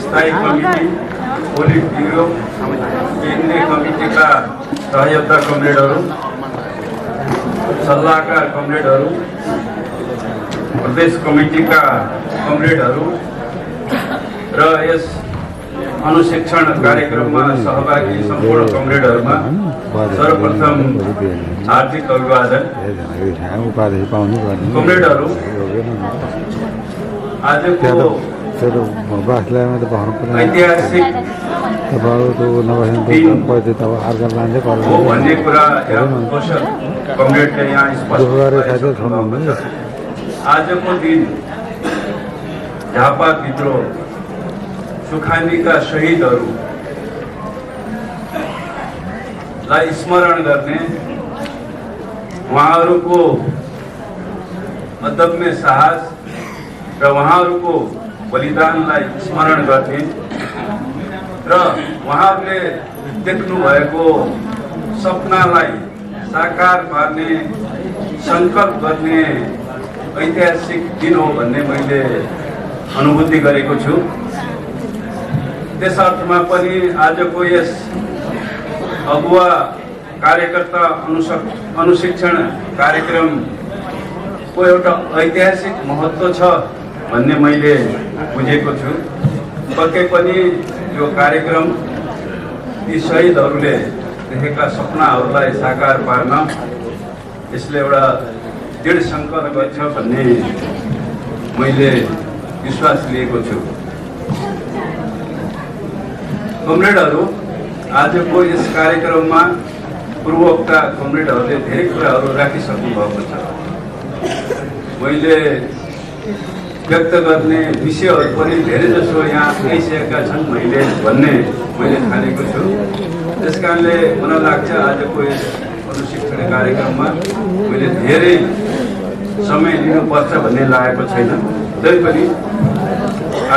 स्थायी committee, पोलिट bureau, केन्द्रीय कमिटीका सहयोगता कमरेडहरू, सल्लाहकार कमरेडहरू, प्रदेश कमिटीका कमरेडहरू र यस अनुशिक्षण कार्यक्रममा सहभागी सम्पूर्ण कमरेडहरूमा सर्वप्रथम हार्दिक अभिवादन। कमरेडहरू, आजको ऐतिहासिक हो भन्ने कुरा कमरेडले यहाँ स्पष्ट गर्नु। आजको दिन झापा विद्रोह सुखानीका शहीदहरूलाई स्मरण गर्ने, उहाँहरूको अदम्य साहस र उहाँहरूको बलिदानलाई स्मरण गर्ने र उहाँहरूले देख्नु भएको सपनालाई साकार पार्ने संकल्प गर्ने ऐतिहासिक दिन हो भन्ने मैले अनुभूति गरेको छु। त्यस अर्थमा पनि आजको यस अगुवा कार्यकर्ता अनुशिक्षण कार्यक्रमको एउटा ऐतिहासिक महत्त्व छ भन्ने मैले बुझेको छु। पक्कै पनि यो कार्यक्रम यी शहीदहरूले देखेका सपनाहरूलाई साकार पार्न यसले एउटा दृढ सङ्कल्प गर्छ भन्ने मैले विश्वास लिएको छु। कमरेडहरू, आजको यस कार्यक्रममा पूर्वोक्ता कमरेडहरूले धेरै कुराहरू राखिसक्नु भएको छ। मैले व्यक्त गर्ने विषयहरू पनि धेरै जसो यहाँ आइसकेका छन् मैले ठानेको छु। त्यस कारणले मलाई लाग्छ आजको यस अनुशिक्षण कार्यक्रममा मैले धेरै समय लिनुपर्छ भन्ने लागेको छैन। तैपनि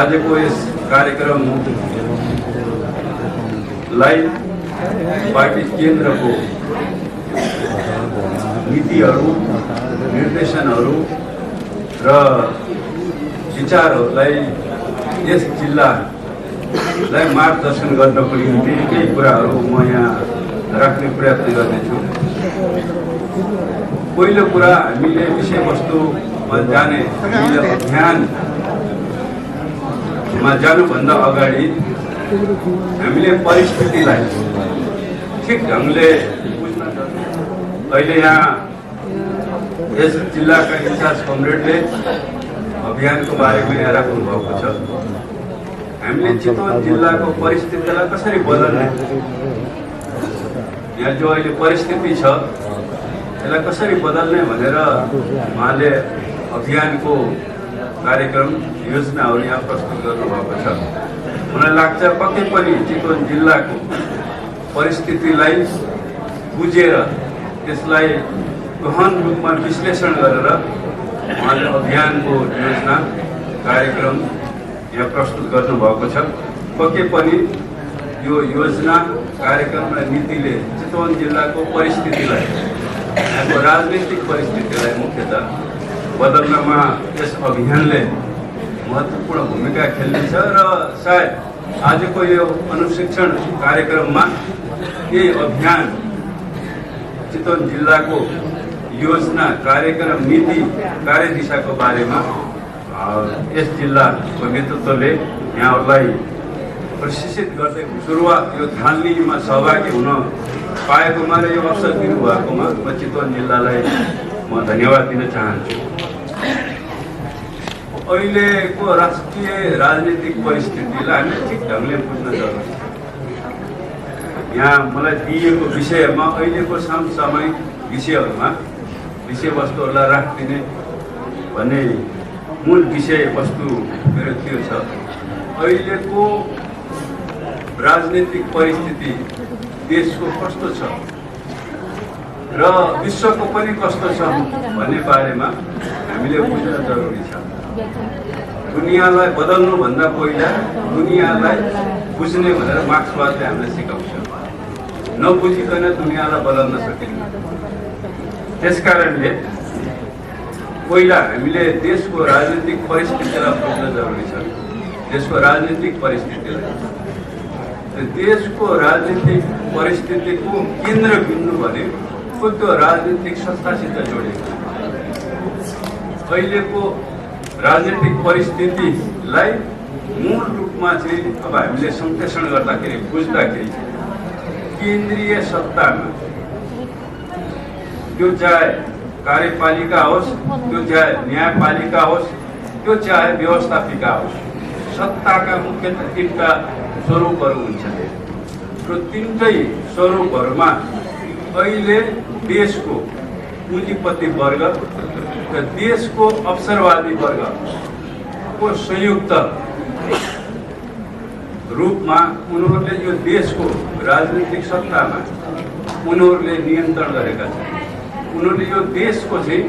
आजको यस कार्यक्रमलाई पार्टी केन्द्रको नीतिहरू, निर्देशनहरू र विचारहरूलाई यस जिल्लालाई मार्गदर्शन गर्नको निम्ति केही कुराहरू म यहाँ राख्ने प्रयत्न गर्नेछु। पहिलो कुरा, हामीले विषयवस्तुमा जाने, हामीले अभियानमा जानुभन्दा अगाडि हामीले परिस्थितिलाई ठिक ढङ्गले बुझ्न सक्छौँ। अहिले यहाँ यस जिल्लाका इन्चार्ज कमरेडले अभियानको बारेमा यहाँ राख्नु भएको छ। हामीले चितवन जिल्लाको परिस्थितिलाई कसरी बदल्ने, यहाँ जो अहिले परिस्थिति छ यसलाई कसरी बदल्ने भनेर उहाँले अभियानको कार्यक्रम योजनाहरू यहाँ प्रस्तुत गर्नुभएको छ। मलाई लाग्छ पक्कै पनि चितवन जिल्लाको परिस्थितिलाई बुझेर त्यसलाई गहन रूपमा विश्लेषण गरेर उहाँले अभियानको योजना कार्यक्रम यहाँ प्रस्तुत गर्नुभएको छ। पक्कै पनि यो योजना कार्यक्रम र नीतिले चितवन जिल्लाको परिस्थितिलाई, यहाँको राजनीतिक परिस्थितिलाई मुख्यतः बदल्नमा यस अभियानले महत्त्वपूर्ण भूमिका खेल्नेछ र सायद आजको यो अनुशिक्षण कार्यक्रममा यही अभियान चितवन जिल्लाको योजना, कार्यक्रम, नीति, कार्यदिशाको बारेमा यस जिल्लाको नेतृत्वले यहाँहरूलाई प्रशिक्षित गर्दै सुरुवात यो थालनीमा सहभागी हुन पाएकोमा र यो अवसर दिनुभएकोमा म चितवन जिल्लालाई म धन्यवाद दिन चाहन्छु। अहिलेको राष्ट्रिय राजनीतिक परिस्थितिलाई हामी ठिक ढङ्गले बुझ्न जरुरी छ। यहाँ मलाई दिएको विषयमा अहिलेको समसामयिक विषयहरूमा विषयवस्तुहरूलाई राखिदिने भन्ने मूल विषयवस्तु मेरो त्यो छ। अहिलेको राजनीतिक परिस्थिति देशको कस्तो छ र विश्वको पनि कस्तो छ भन्ने बारेमा हामीले बुझ्न जरुरी छ। दुनियाँलाई बदल्नुभन्दा पहिला दुनियाँलाई बुझ्ने भनेर मार्क्सवादले हामीलाई सिकाउँछ। नबुझिकन दुनियाँलाई बदल्न सकिन्न। त्यसकारणले पहिला हामीले देशको राजनीतिक परिस्थितिलाई बुझ्न जरुरी छ। देशको राजनीतिक परिस्थितिलाई। देशको राजनीतिक परिस्थितिको केन्द्रबिन्दु भनेको त्यो राजनीतिक सत्तासित जोडिएको। अहिलेको राजनीतिक परिस्थितिलाई मूल रूपमा चाहिँ अब हामीले संश्लेषण गर्दाखेरि बुझ्दाखेरि केन्द्रीय सत्तामा त्यो चाहे कार्यपालिका होस्, त्यो चाहे न्यायपालिका होस्, त्यो चाहे व्यवस्थापिका होस्, सत्ताका मुख्यतः तीनटा स्वरूपहरू हुन्छन् र तीनटै स्वरूपहरूमा अहिले देशको पुँजीपति वर्ग र देशको अवसरवादी वर्गको संयुक्त रूपमा उनीहरूले यो देशको राजनीतिक सत्तामा उनीहरूले नियन्त्रण गरेका छन्। उनीहरूले यो देशको चाहिँ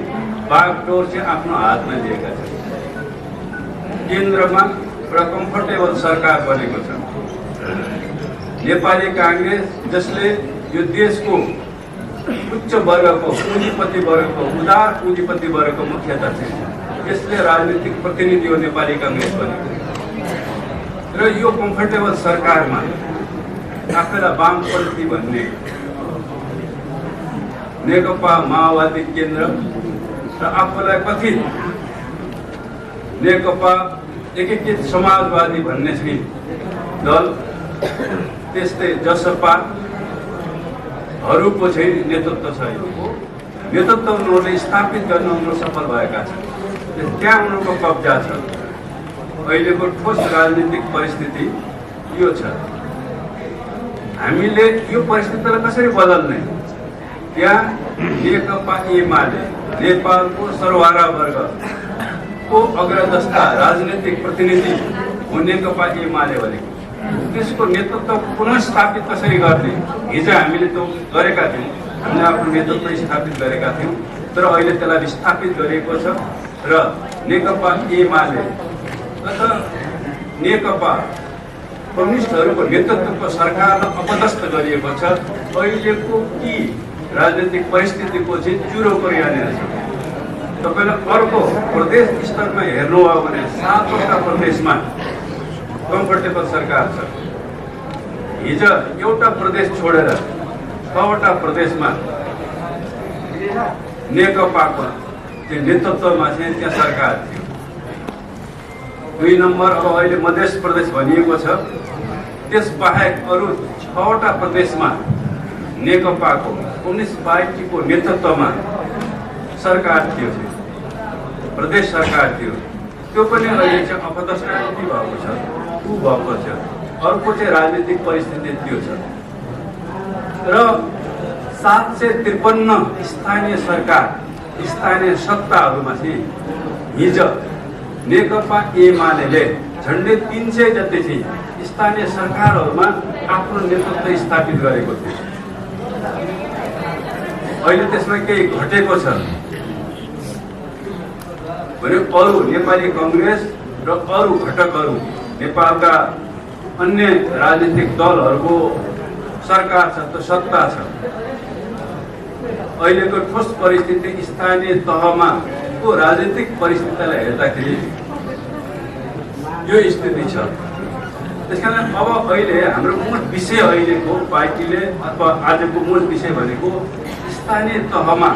बागडोर चाहिँ आफ्नो हातमा लिएका छन्। केन्द्रमा एउटा कम्फर्टेबल सरकार बनेको छ। नेपाली कांग्रेस जसले यो देशको उच्च वर्गको पुँजीपति वर्गको उदार पुँजीपति वर्गको मुख्यता छ, यसले राजनीतिक प्रतिनिधि हो नेपाली कांग्रेस बनेको र यो कम्फर्टेबल सरकारमा आफैलाई वामपन्थी भन्ने नेकपा माओवादी केन्द्र र आफूलाई कथित नेकपा एकीकृत समाजवादी भन्ने चाहिँ दल, त्यस्तै जसपाहरूको चाहिँ नेतृत्व छ। नेतृत्व उनीहरूले स्थापित गर्न उनीहरू सफल भएका छन्। त्यहाँ उनीहरूको कब्जा छ। अहिलेको ठोस राजनीतिक परिस्थिति यो छ। हामीले यो परिस्थितिलाई कसरी बदल्ने? त्यहाँ नेकपा एमाले नेपालको सर्वहारा वर्गको अग्रजस्ता राजनीतिक प्रतिनिधि हो नेकपा एमाले भनेको। त्यसको नेतृत्व पुनः स्थापित कसरी गर्ने? हिजो हामीले त्यो गरेका थियौँ, हामीले आफ्नो नेतृत्व स्थापित गरेका थियौँ, तर अहिले त्यसलाई विस्थापित गरिएको छ र नेकपा एमाले अथवा नेकपा कम्युनिस्टहरूको नेतृत्वको सरकारलाई अपदस्थ गरिएको छ। अहिलेको कि राजनीतिक परिस्थितिको चाहिँ चुरोको यहाँनिर छ। तपाईँलाई अर्को प्रदेश स्तरमा हेर्नु हो भने 7वटा प्रदेशमा कम्फर्टेबल सरकार छ। हिजो एउटा प्रदेश छोडेर 6वटा प्रदेशमा नेकपाको त्यो नेतृत्वमा चाहिँ त्यहाँ सरकार थियो। 2 नम्बर अब अहिले मध्य प्रदेश भनिएको छ। त्यसबाहेक अरू 6वटा प्रदेशमा नेकपाको कम्युनिस्ट पार्टीको नेतृत्वमा सरकार थियो, प्रदेश सरकार थियो। त्यो पनि अहिले चाहिँ अपदस्थ भएको छ, ऊ भएको छ। अर्को चाहिँ राजनीतिक परिस्थिति त्यो छ र 753 स्थानीय सरकार स्थानीय सत्ताहरूमा चाहिँ हिजो नेकपा एमाले झन्डै 300 जति चाहिँ स्थानीय सरकारहरूमा आफ्नो नेतृत्व स्थापित गरेको थियो। अहिले त्यसमा केही घटेको छ भने अरू नेपाली कांग्रेस र अरू घटकहरू नेपालका अन्य राजनीतिक दलहरूको सरकार छ, त सत्ता छ। अहिलेको ठोस परिस्थिति स्थानीय तहमा को राजनीतिक परिस्थितिलाई हेर्दाखेरि यो स्थिति छ। त्यसकारण अब अहिले हाम्रो मूल विषय अहिलेको पार्टीले अथवा आजको मूल विषय भनेको स्थानीय तहमा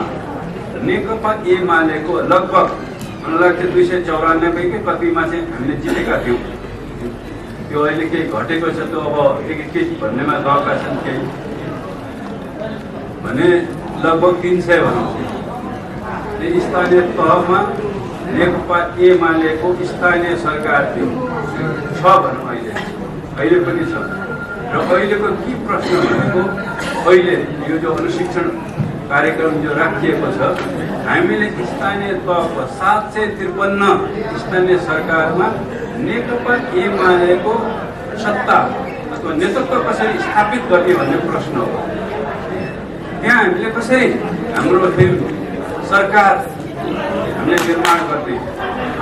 नेकपा एमालेको लगभग मलाई लाग्छ 294 के कतिमा चाहिँ हामीले जितेका थियौँ। त्यो अहिले केही घटेको छ, त्यो अब एकीकृत भन्नेमा गएका छन् केही भने लगभग 300 भनौँ। स्थानीय तहमा नेकपा एमालेको स्थानीय सरकार थियो 6 भनौँ। अहिले पनि छ र अहिलेको के प्रश्न भनेको अहिले यो जो अनुशिक्षण कार्यक्रम जो राखिएको छ, हामीले स्थानीय तहको 753 स्थानीय सरकारमा नेकपा एमालेको सत्ता अथवा नेतृत्व कसरी स्थापित गर्ने भन्ने प्रश्न हो। त्यहाँ हामीले कसरी हाम्रो सरकार हामीले निर्माण गर्ने?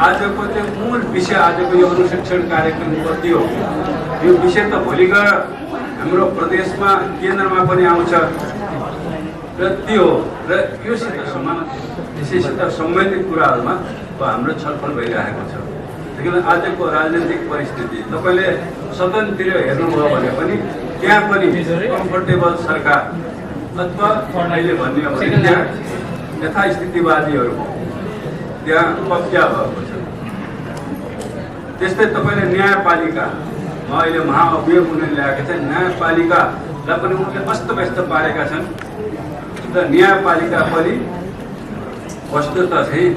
आजको त्यो मूल विषय, आजको यो अनुशिक्षण कार्यक्रम कति हो, यो विषय त भोलि गएर हाम्रो प्रदेशमा केन्द्रमा पनि आउँछ र त्यो र योसित विषयसित सम्बन्धित कुराहरूमा हाम्रो छलफल भइरहेको छ। किन आजको राजनीतिक परिस्थिति तपाईँले सदनतिर हेर्नुभयो भने पनि त्यहाँ पनि कम्फर्टेबल सरकार अथवा अहिले भन्ने हो भने त्यहाँ यथास्थितिवादीहरूको त्यहाँ कब्जा भएको छ। त्यस्तै तपाईँले न्यायपालिकामा अहिले महाअभियोग हुन ल्याएका छन्, न्यायपालिकालाई पनि उनले अस्तव्यस्त पारेका छन्। र न्यायपालिका पनि वस्तुतः चाहिँ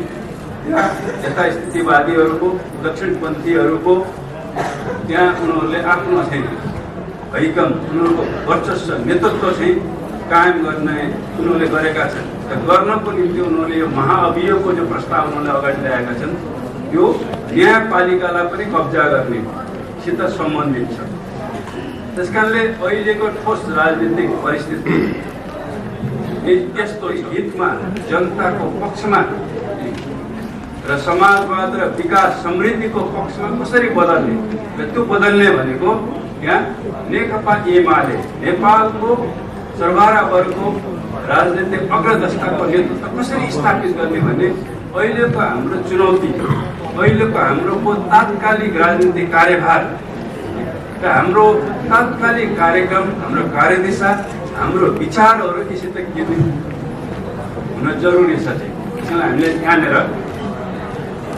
यथास्थितिवादीहरूको दक्षिणपन्थीहरूको त्यहाँ उनीहरूले आफ्नो चाहिँ भइकम उनीहरूको वर्चस्व नेतृत्व चाहिँ कायम गर्ने उनीहरूले गरेका छन्। गर्नको निम्ति उनीहरूले यो महाअभियोगको जो प्रस्ताव उनीहरूले अगाडि ल्याएका छन् यो न्यायपालिकालाई पनि कब्जा गर्नेसित सम्बन्धित छ। त्यसकारणले अहिलेको ठोस राजनीतिक परिस्थिति यस्तो हितमा जनताको पक्षमा र समाजवाद र विकास समृद्धिको पक्षमा कसरी बदल्ने र त्यो बदल्ने भनेको यहाँ नेकपा एमाले नेपालको सर्वहारा वर्गको राजनीतिक अग्रदष्टाको नेतृत्व कसरी स्थापित गर्ने भन्ने अहिलेको हाम्रो चुनौती, अहिलेको हाम्रो तात्कालिक राजनीतिक कार्यभार र हाम्रो तात्कालिक कार्यक्रम, हाम्रो कार्यदिशा, हाम्रो विचारहरू यससित के हुन जरुरी छ। त्यसैले हामीले यहाँनिर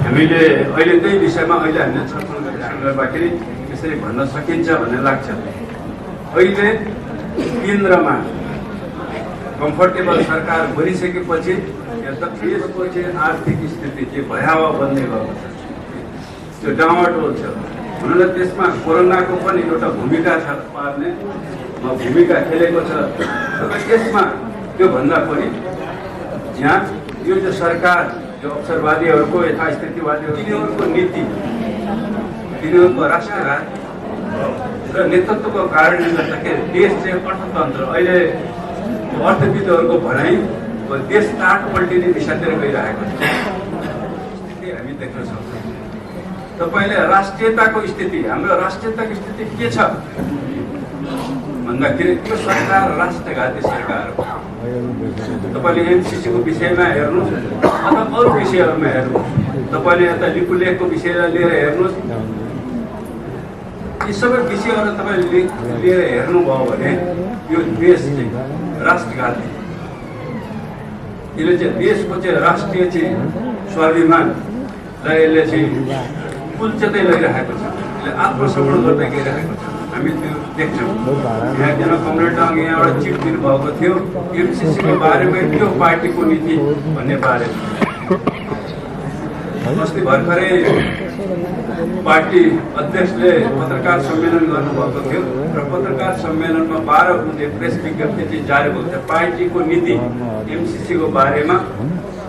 हामीले अहिले त्यही विषयमा अहिले हामीले छलफल गर्दाखेरि यसरी भन्न सकिन्छ भन्ने लाग्छ। अहिले केन्द्रमा कम्फर्टेबल सरकार बनिसकेपछि देशको चाहिँ आर्थिक स्थिति चाहिँ भयावह बन्ने गएको छ, त्यो डामाडोल छ। हुन त्यसमा कोरोनाको पनि एउटा भूमिका छ, पार्ने भूमिका खेलेको छ। त्यसमा त्योभन्दा पनि यहाँ यो जो सरकार जो अवसरवादीहरूको यथास्थितिवादीहरू तिनीहरूको नीति, तिनीहरूको राष्ट्रघात र नेतृत्वको कारणले गर्दाखेरि देश चाहिँ अर्थतन्त्र अहिले अर्थविदहरूको भनाइ देश ताट पल्टिने दिशातिर गइरहेको छ। स्थिति हामी देख्न सक्छौँ। तपाईँले राष्ट्रियताको स्थिति, हाम्रो राष्ट्रियताको स्थिति के छ भन्दाखेरि त्यो सरकार राष्ट्रघाती सरकार हो। तपाईँले एमसिसीको विषयमा हेर्नुहोस् अथवा अरू विषयहरूमा हेर्नुहोस्, तपाईँले यता लिपुलेखको विषयलाई लिएर हेर्नुहोस्, यी सबै विषयहरू तपाईँले लिएर हेर्नुभयो भने यो देश चाहिँ राष्ट्रघाती, यसले चाहिँ देशको चाहिँ राष्ट्रिय चाहिँ स्वाभिमानलाई यसले चाहिँ कुल्चेतै लैरहेको छ, यसले आत्मसमर्पण गर्दै गइरहेको छ। हामी त्यो देख्छौँ। यहाँजना कमरेड डाङ यहाँबाट चिट दिनुभएको थियो एमसिसीको बारेमा, त्यो पार्टीको नीति भन्ने बारेमा। अस्ति भर्खरै पार्टी अध्यक्षले पत्रकार सम्मेलन गर्नुभएको थियो र पत्रकार सम्मेलनमा 12 बुँदे प्रेस विज्ञप्ति चाहिँ जारी भएको थियो। पार्टीको नीति एमसिसीको बारेमा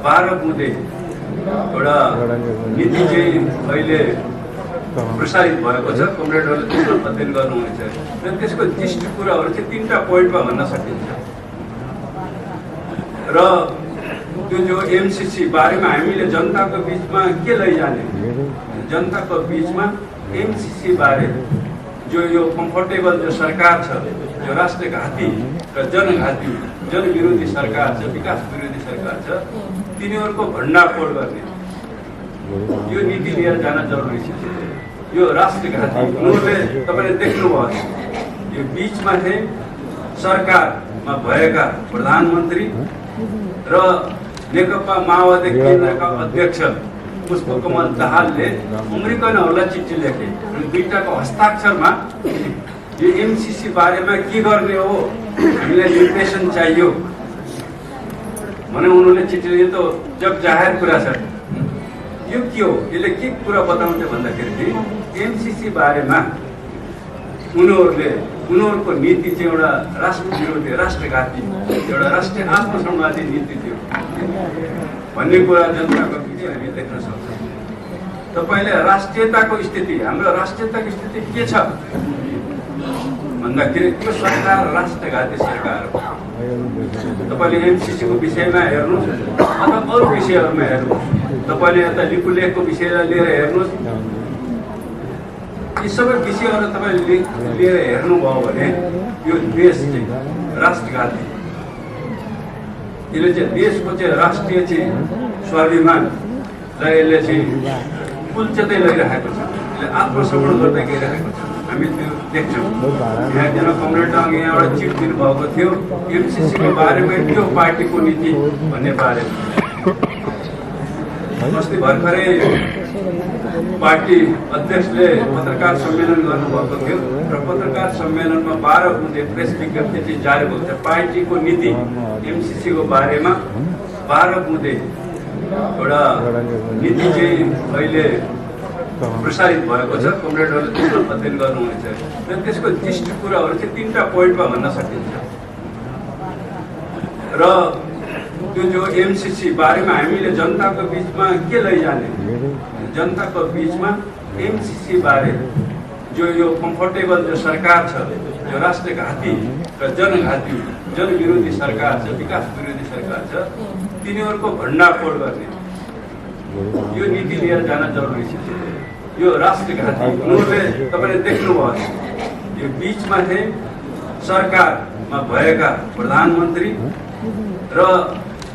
12 बुँदे एउटा नीति चाहिँ अहिले प्रसारित भएको छ। कमरेडहरूले त्यसमा अध्ययन गर्नुहुनेछ र त्यसको जिस्ट कुराहरू चाहिँ 3टा पोइन्टमा भन्न सकिन्छ। र त्यो जो एमसिसी बारेमा हामीले जनताको बिचमा के लैजाने, जनताको बिचमा एमसिसी बारे जो यो कम्फर्टेबल जो सरकार छ, जो राष्ट्रघाती र जनघाती जनविरोधी सरकार छ, विकास विरोधी सरकार छ, तिनीहरूको भण्डाफोड गर्ने यो नीति लिएर जान जरुरी छ। यो राष्ट्रघाती उनीहरूले तपाईँले देख्नुभयो यो बिचमा चाहिँ सरकारमा भएका प्रधानमन्त्री र नेकपा माओवादी केन्द्रका अध्यक्ष पुष्पकमल दाहालले अमेरिकनहरूलाई चिठी लेखे। दुईटाको हस्ताक्षरमा यो एमसिसी बारेमा के गर्ने हो हामीलाई निर्देशन चाहियो भने उनीहरूले चिठी लेखे। त जब जाहेर कुरा छ यो के हो, यसले के कुरा बताउँछ भन्दाखेरि एमसिसी बारेमा उनीहरूको नीति चाहिँ एउटा राष्ट्र विरोधी राष्ट्रघाती एउटा राष्ट्रिय आत्मसम्वादी नीति थियो भन्ने कुरा जनताको बिचमा हामी देख्न सक्छौँ। तपाईँले राष्ट्रियताको स्थिति, हाम्रो राष्ट्रियताको स्थिति के छ भन्दाखेरि त्यो सरकार राष्ट्रघाती सरकार हो। तपाईँले एमसिसीको विषयमा हेर्नुहोस् अथवा अरू विषयहरूमा हेर्नुहोस्, तपाईँले यता लिपुलेखको विषयलाई लिएर हेर्नुहोस्, यी सबै विषयहरू तपाईँले लिएर हेर्नुभयो भने यो देश चाहिँ राष्ट्रघाती, यसले चाहिँ देशको चाहिँ राष्ट्रिय चाहिँ स्वाभिमानलाई यसले चाहिँ कुल्चेदै लगिरहेको छ, यसले आत्मसमर्पण गर्दै गइरहेको छ। हामी त्यो देख्छौँ। यहाँजना कमरेड डाङ यहाँबाट चिट दिनुभएको थियो एमसिसीको बारेमा, त्यो पार्टीको नीति भन्ने बारेमा। अस्ति भर्खरै पार्टी अध्यक्षले पत्रकार सम्मेलन गर्नुभएको थियो र पत्रकार सम्मेलनमा 12 बुँदे प्रेस विज्ञप्ति चाहिँ जारी भएको छ। पार्टीको नीति एमसिसीको बारेमा 12 बुँदे एउटा नीति चाहिँ अहिले प्रसारित भएको छ। कमरेडहरूले त्यसको अध्ययन गर्नुहुनेछ र त्यसको दृष्टि कुराहरू चाहिँ 3टा पोइन्टमा भन्न सकिन्छ। र त्यो जो एमसिसी बारेमा हामीले जनताको बिचमा के लैजाने, जनताको बिचमा एमसिसी बारे जो यो कम्फर्टेबल जो सरकार छ, जो राष्ट्रघाती र जनघाती जनविरोधी सरकार छ, विकास विरोधी सरकार छ, तिनीहरूको भण्डाफोड गर्ने यो नीति लिएर जान जरुरी छ। यो राष्ट्रघाती उनीहरूले तपाईँले देख्नुभयो, यो बिचमा चाहिँ सरकारमा भएका प्रधानमन्त्री र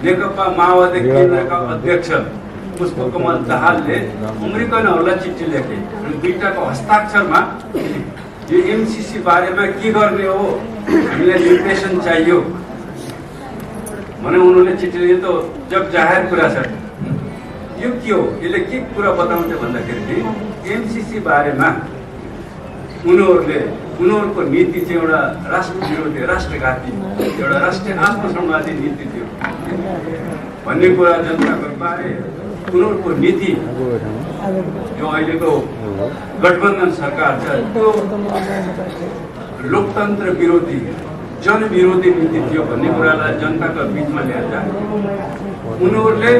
नेकपा माओवादी केन्द्रका अध्यक्ष पुष्पकमल दाहालले अमेरिकनहरूलाई चिठी लेखे। दुईटाको हस्ताक्षरमा यो एमसिसी बारेमा के गर्ने हो, हामीलाई निर्देशन चाहियो भने उनीहरूले चिठी लेखे। त जब जाहेर कुरा छ, यो के हो, यसले के कुरा बताउँछ भन्दाखेरि एमसिसी बारेमा उनीहरूको नीति चाहिँ एउटा राष्ट्र विरोधी, राष्ट्रघाती, एउटा राष्ट्रिय आत्मसम्मादी नीति थियो भन्ने कुरा जनताको बारे। उनीहरूको नीति जो अहिलेको गठबन्धन सरकार छ त्यो लोकतन्त्र विरोधी, जनविरोधी नीति थियो भन्ने कुरालाई जनताको बिचमा ल्याएर जाने। उनीहरूले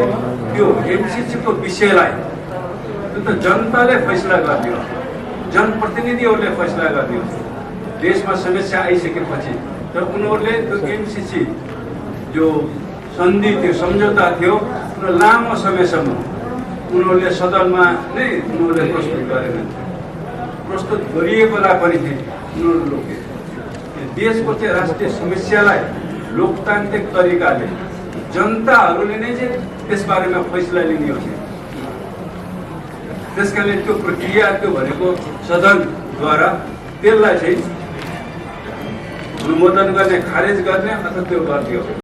त्यो एमसिसीको विषयलाई त्यो त जनताले फैसला गर्ने हो, जनप्रतिनिधिहरूले फैसला गर्ने हो। देशमा समस्या आइसकेपछि तर उनीहरूले त्यो एमसिसी जो सन्धि थियो, सम्झौता थियो, लामो समयसम्म उनीहरूले सदनमा नै उनीहरूले प्रस्तुत गरेनन्। प्रस्तुत गरिएकोला पनि उनीहरू लोके। देशको चाहिँ राष्ट्रिय समस्यालाई लोकतान्त्रिक तरिकाले जनताहरूले नै चाहिँ त्यसबारेमा फैसला लिने हो। त्यसकारणले त्यो प्रक्रिया, त्यो भनेको सदनद्वारा त्यसलाई चाहिँ अनुमोदन गर्ने, खारेज गर्ने अथवा त्यो गर्ने हो।